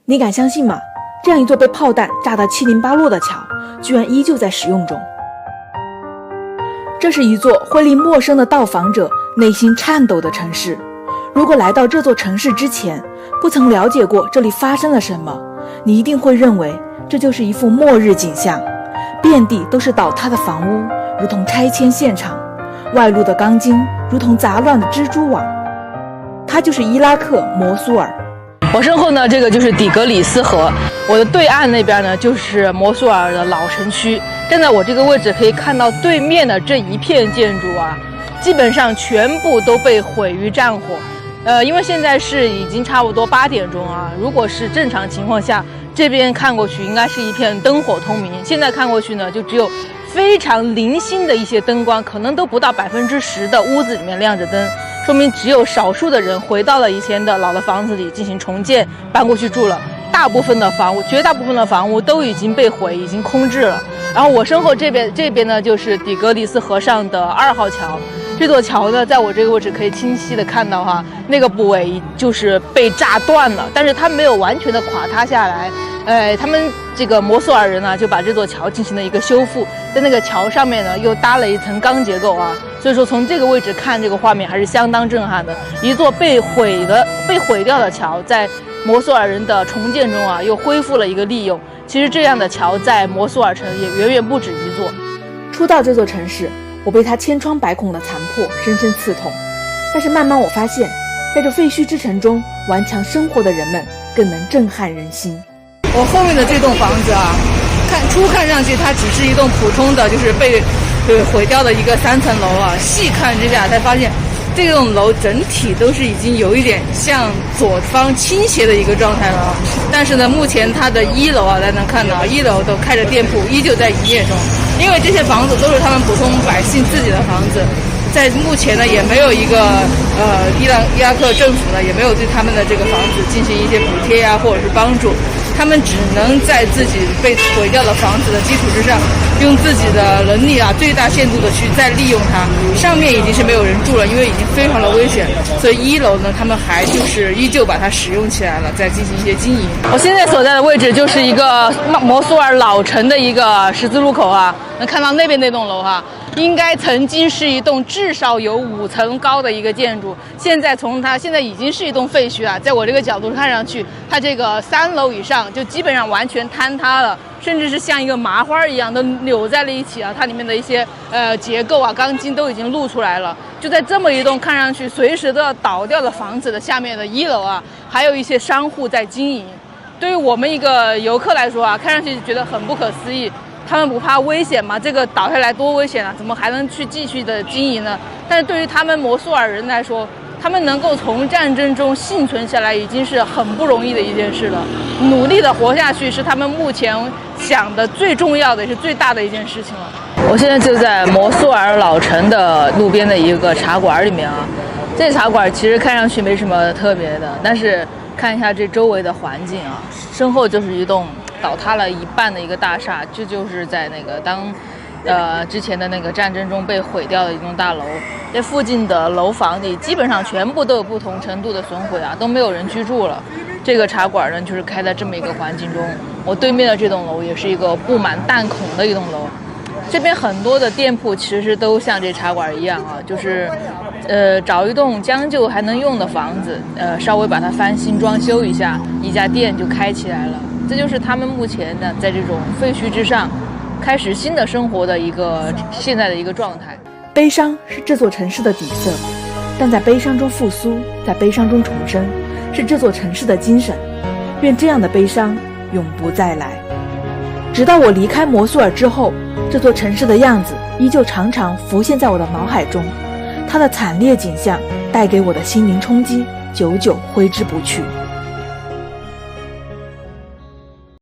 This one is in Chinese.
你敢相信吗？这样一座被炮弹炸得七零八落的桥，居然依旧在使用中。这是一座会令陌生的到访者内心颤抖的城市。如果来到这座城市之前，不曾了解过这里发生了什么，你一定会认为这就是一幅末日景象，遍地都是倒塌的房屋，如同拆迁现场，外露的钢筋如同杂乱的蜘蛛网。它就是伊拉克摩苏尔。我身后呢，这个就是底格里斯河，我的对岸那边呢就是摩苏尔的老城区。站在我这个位置可以看到对面的这一片建筑啊，基本上全部都被毁于战火。因为现在是已经差不多8点钟啊，如果是正常情况下，这边看过去应该是一片灯火通明。现在看过去呢，就只有非常零星的一些灯光，可能都不到10%的屋子里面亮着灯，说明只有少数的人回到了以前的老的房子里进行重建，搬过去住了。大部分的房屋，绝大部分的房屋都已经被毁，已经空置了。然后我身后这边呢，就是底格里斯河上的2号桥。这座桥呢，在我这个位置可以清晰的看到哈，那个部位就是被炸断了，但是它没有完全的垮塌下来。他们这个摩苏尔人呢，就把这座桥进行了一个修复，在那个桥上面呢，又搭了一层钢结构啊。所以说，从这个位置看这个画面还是相当震撼的。一座被毁掉的桥，在摩苏尔人的重建中啊，又恢复了一个利用。其实这样的桥在摩苏尔城也远远不止一座。初到这座城市，我被它千疮百孔的残破深深刺痛，但是慢慢我发现，在这废墟之城中顽强生活的人们更能震撼人心。我后面的这栋房子啊，初看上去它只是一栋普通的就是被毁掉的一个3层楼啊，细看之下才发现这栋楼整体都是已经有一点向左方倾斜的一个状态了啊。但是呢，目前它的1楼啊，大家能看到1楼都开着店铺，依旧在营业中。因为这些房子都是他们普通百姓自己的房子，在目前呢也没有一个伊拉克政府呢也没有对他们的这个房子进行一些补贴啊或者是帮助，他们只能在自己被毁掉的房子的基础之上，用自己的能力啊最大限度的去再利用它。上面已经是没有人住了，因为已经非常的危险，所以1楼呢他们还就是依旧把它使用起来了，再进行一些经营。我现在所在的位置就是一个摩苏尔老城的一个十字路口啊，能看到那边那栋楼哈，应该曾经是一栋至少有5层高的一个建筑，现在已经是一栋废墟啊。在我这个角度看上去，它这个3楼以上就基本上完全坍塌了，甚至是像一个麻花一样的扭在了一起啊。它里面的一些结构啊、钢筋都已经露出来了。就在这么一栋看上去随时都要倒掉的房子的下面的1楼啊，还有一些商户在经营。对于我们一个游客来说啊，看上去觉得很不可思议。他们不怕危险吗？这个倒下来多危险啊！怎么还能去继续的经营呢？但是对于他们摩苏尔人来说，他们能够从战争中幸存下来，已经是很不容易的一件事了。努力的活下去是他们目前想的最重要的也是最大的一件事情了。我现在就在摩苏尔老城的路边的一个茶馆里面啊。这茶馆其实看上去没什么特别的，但是看一下这周围的环境啊，身后就是一栋倒塌了一半的一个大厦，这就是在那个之前的那个战争中被毁掉的一栋大楼。这附近的楼房里基本上全部都有不同程度的损毁啊，都没有人居住了。这个茶馆呢，就是开在这么一个环境中。我对面的这栋楼也是一个布满弹孔的一栋楼。这边很多的店铺其实都像这茶馆一样啊，就是找一栋将就还能用的房子，稍微把它翻新装修一下，一家店就开起来了。这就是他们目前呢，在这种废墟之上开始新的生活的现在的一个状态。悲伤是这座城市的底色，但在悲伤中复苏，在悲伤中重生，是这座城市的精神。愿这样的悲伤永不再来。直到我离开摩苏尔之后，这座城市的样子依旧常常浮现在我的脑海中，它的惨烈景象带给我的心灵冲击，久久挥之不去。